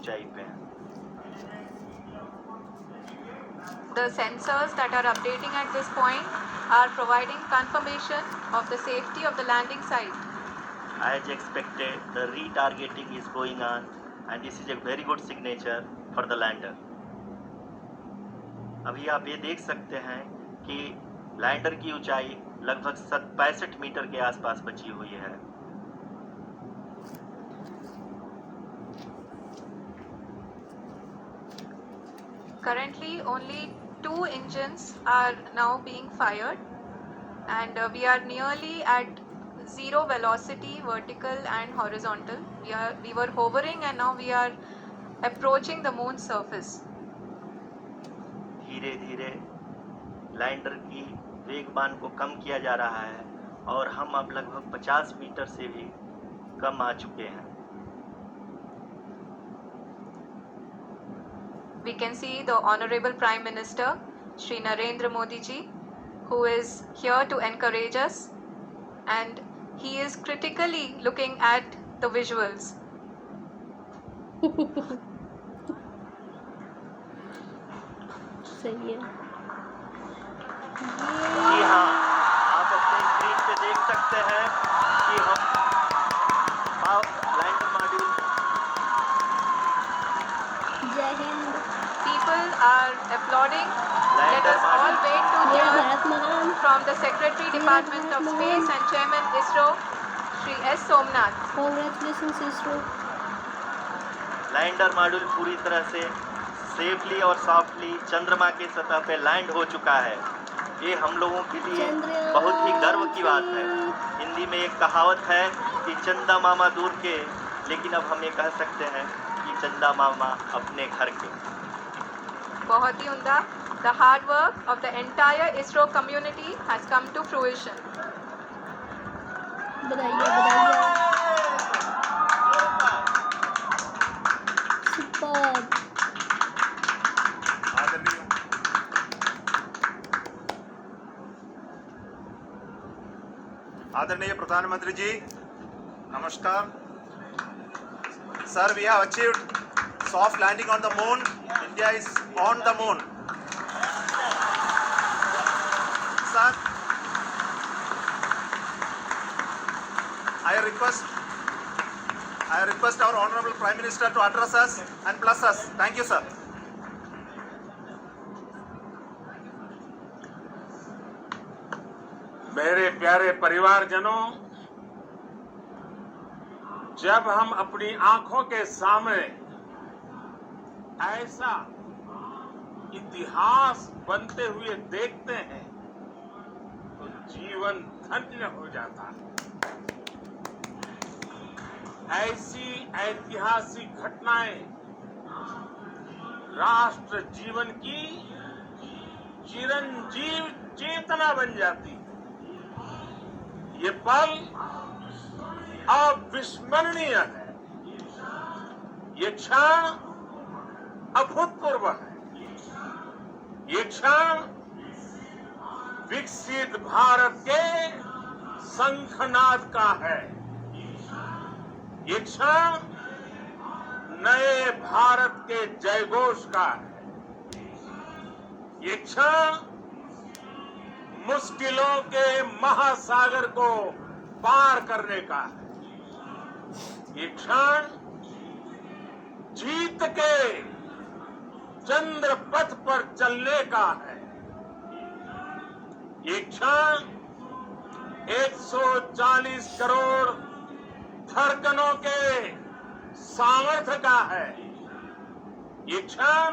ऊंचाई पे हैं। The sensors that are updating at this point are providing confirmation of the safety of the landing site. As expected, the retargeting is going on and this is a very good signature for the lander. अभी आप ये देख सकते हैं कि lander की ऊंचाई लगभग 65 मीटर के आसपास बची हुई है। Currently, only 2 engines are now being fired, and we are nearly at zero velocity, vertical and horizontal. We were hovering, and now we are approaching the moon's surface. धीरे धीरे लैंडर की वेगमान को कम किया जा रहा है और हम अब लगभग 50 मीटर से भी कम आ चुके हैं। We can see the Honorable Prime Minister, Shri Narendra Modi ji, who is here to encourage us, and he is critically looking at the visuals. सही है। जी हाँ, आप अपने स्क्रीन पे देख सकते हैं कि हम लैंडर मॉड्यूल। जय Hind. People are applauding. Let us all wait to मेरा hear भारत महान। from the Secretary Department of Space and Chairman ISRO, Shri S. Somnath. Congratulations ISRO। Lander module पूरी तरह से सेफली और सॉफ्टली चंद्रमा की सतह पे लैंड हो चुका है। ये हम लोगों के लिए बहुत ही गर्व की बात है। हिंदी में एक कहावत है कि चंदा मामा दूर के, लेकिन अब हम ये कह सकते हैं कि चंदा मामा अपने घर के। बहुत ही उम्दा। The hard work of the entire ISRO community has come to fruition. बधाइयाँ बधाइयाँ। सुपर। आदरणीय प्रधानमंत्री जी, नमस्कार। Sir, we have achieved soft landing on the moon. India is on the moon. Sir, I request our Honorable Prime Minister to address us and bless us. Thank you, sir. मेरे प्यारे परिवारजनों, जब हम अपनी आंखों के सामने ऐसा इतिहास बनते हुए देखते हैं तो जीवन धन्य हो जाता है। ऐसी ऐतिहासिक घटनाएं राष्ट्र जीवन की चिरंजीव चेतना बन जाती है। ये पल अविस्मरणीय है। ये क्षण अभूतपूर्व है। ये क्षण विकसित भारत के शंखनाद का है। ये क्षण नए भारत के जयघोष का है। ये क्षण मुश्किलों के महासागर को पार करने का है। ये क्षण जीत के चंद्र पथ पर चलने का है। ये क्षण 140 करोड़ धड़कनों के सामर्थ्य का है। ये क्षण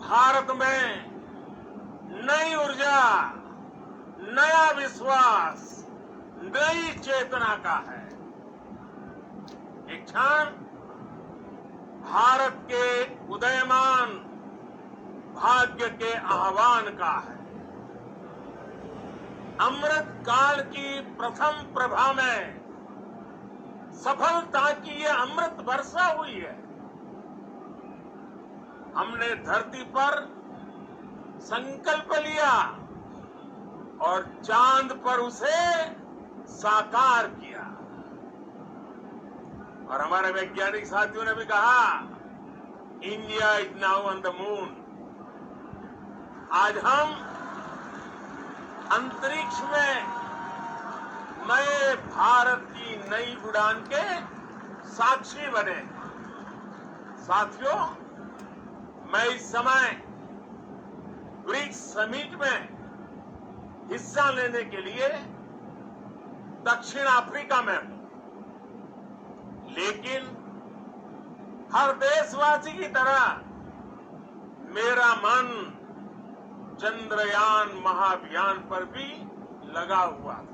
भारत में नई ऊर्जा, नया विश्वास, नई चेतना का है। ये क्षण भारत के उदयमान भाग्य के आह्वान का है। अमृत काल की प्रथम प्रभा में सफलता की ये अमृत वर्षा हुई है। हमने धरती पर संकल्प लिया और चांद पर उसे साकार किया। और हमारे वैज्ञानिक साथियों ने भी कहा, India is now on the moon. आज हम अंतरिक्ष में नए भारत की नई उड़ान के साक्षी बने। साथियों, मैं इस समय ब्रिक्स समिट में हिस्सा लेने के लिए दक्षिण अफ्रीका में हूं, लेकिन हर देशवासी की तरह मेरा मन चंद्रयान महाअभियान पर भी लगा हुआ था।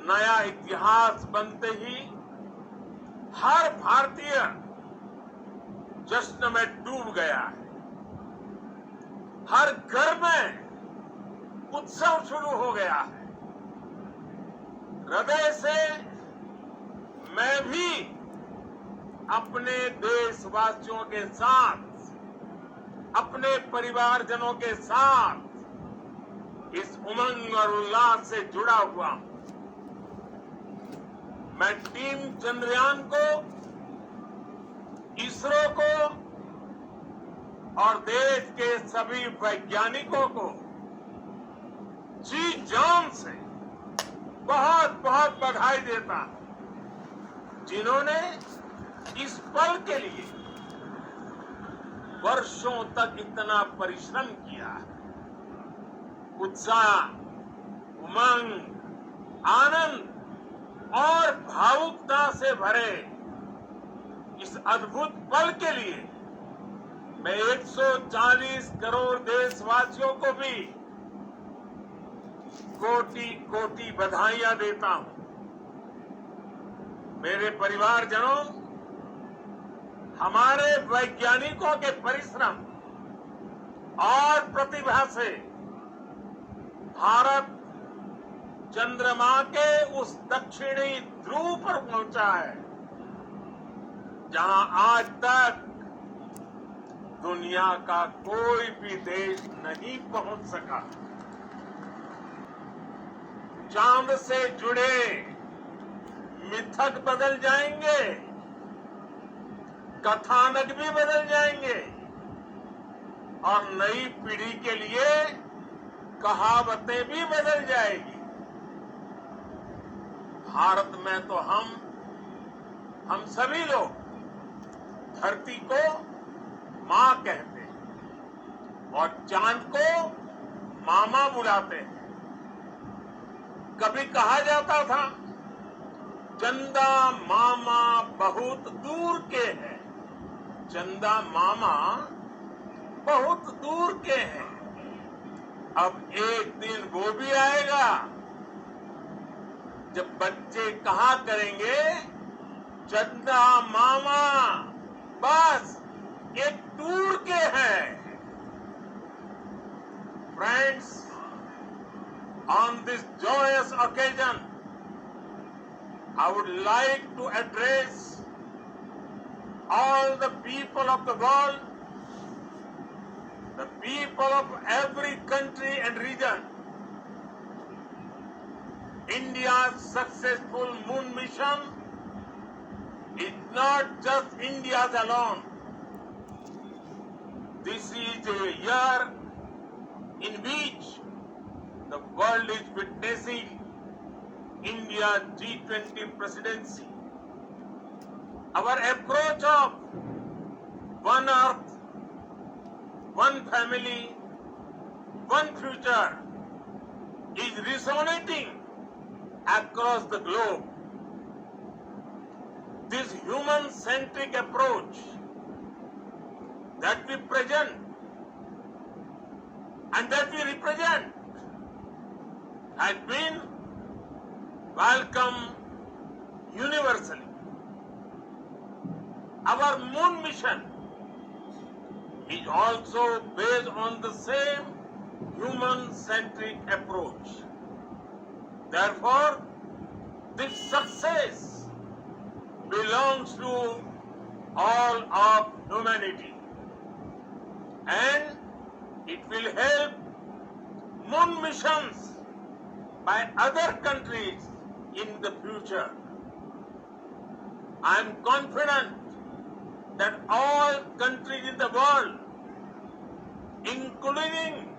नया इतिहास बनते ही हर भारतीय जश्न में डूब गया है। हर घर में उत्सव शुरू हो गया है। हृदय से मैं भी अपने देशवासियों के साथ, अपने परिवारजनों के साथ इस उमंग और उल्लास से जुड़ा हुआ हूं। मैं टीम चंद्रयान को, इसरो को और देश के सभी वैज्ञानिकों को जी जान से बहुत बहुत बधाई देता हूं, जिन्होंने इस पल के लिए वर्षों तक इतना परिश्रम किया। उत्साह, उमंग, आनंद और भावुकता से भरे इस अद्भुत पल के लिए मैं 140 करोड़ देशवासियों को भी कोटि कोटि बधाइयां देता हूं। मेरे परिवारजनों, हमारे वैज्ञानिकों के परिश्रम और प्रतिभा से भारत चंद्रमा के उस दक्षिणी ध्रुव पर पहुंचा है, जहां आज तक दुनिया का कोई भी देश नहीं पहुंच सका। चांद से जुड़े मिथक बदल जाएंगे, कथानक भी बदल जाएंगे और नई पीढ़ी के लिए कहावतें भी बदल जाएगी। भारत में तो हम सभी लोग धरती को मां कहते हैं और चांद को मामा बुलाते हैं। कभी कहा जाता था, चंदा मामा बहुत दूर के हैं। चंदा मामा बहुत दूर के हैं। अब एक दिन वो भी आएगा जब बच्चे कहा करेंगे, चंदा मामा बस एक दूर के हैं। Friends, on this joyous occasion, I would like to address all the people of the world, the people of every country and region. India's successful moon mission is not just India's alone. This is a year in which the world is witnessing India's G20 presidency. Our approach of one earth, one family, one future is resonating across the globe. This human-centric approach that we present and that we represent has been welcomed universally. Our moon mission is also based on the same human-centric approach. Therefore, this success belongs to all of humanity, and it will help moon missions by other countries in the future. I am confident that all countries in the world, including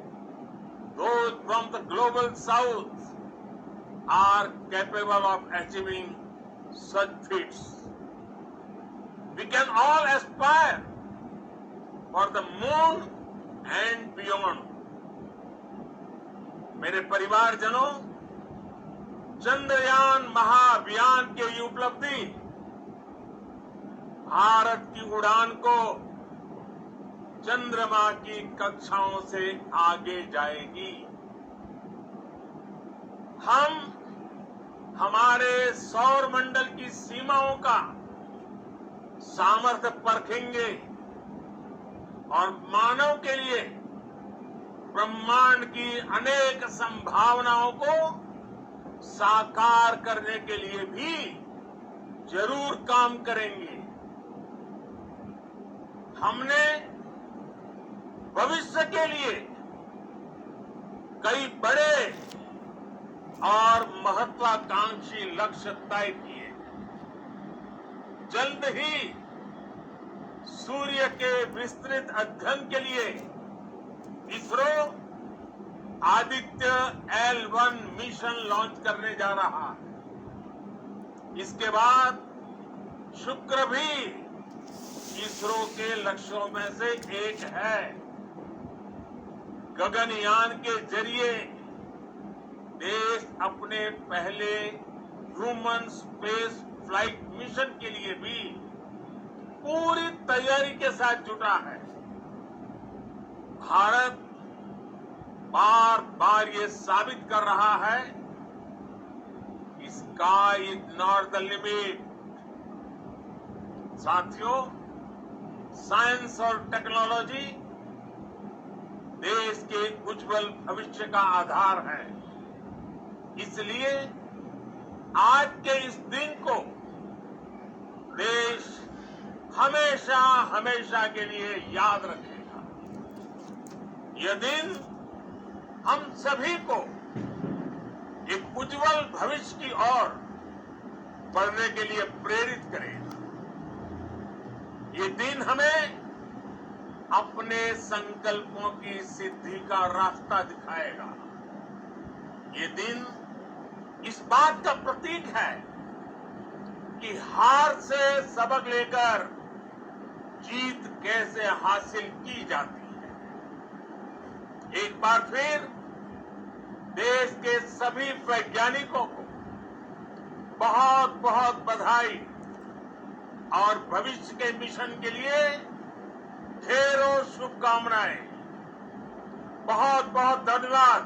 those from the global south, are capable of achieving such feats. We can all aspire for the moon and beyond. मेरे परिवारजनों, चंद्रयान महाअभियान की ये उपलब्धि भारत की उड़ान को चंद्रमा की कक्षाओं से आगे जाएगी। हम हमारे सौर मंडल की सीमाओं का सामर्थ्य परखेंगे और मानव के लिए ब्रह्मांड की अनेक संभावनाओं को साकार करने के लिए भी जरूर काम करेंगे। हमने भविष्य के लिए कई बड़े और महत्वाकांक्षी लक्ष्य तय किए। जल्द ही सूर्य के विस्तृत अध्ययन के लिए ISRO Aditya L1 mission launch करने जा रहा है। इसके बाद शुक्र भी इसरो के लक्ष्यों में से एक है। गगनयान के जरिए देश अपने पहले ह्यूमन स्पेस फ्लाइट मिशन के लिए भी पूरी तैयारी के साथ जुटा है। भारत बार बार ये साबित कर रहा है कि sky is not the limit. साथियों, साइंस और टेक्नोलॉजी देश के उज्जवल भविष्य का आधार है। इसलिए आज के इस दिन को देश हमेशा हमेशा के लिए याद रखेगा। यह दिन हम सभी को एक उज्जवल भविष्य की ओर बढ़ने के लिए प्रेरित करेगा। ये दिन हमें अपने संकल्पों की सिद्धि का रास्ता दिखाएगा। ये दिन इस बात का प्रतीक है कि हार से सबक लेकर जीत कैसे हासिल की जाती है। एक बार फिर देश के सभी वैज्ञानिकों को बहुत बहुत बधाई और भविष्य के मिशन के लिए ढेरों शुभकामनाएं। बहुत बहुत धन्यवाद।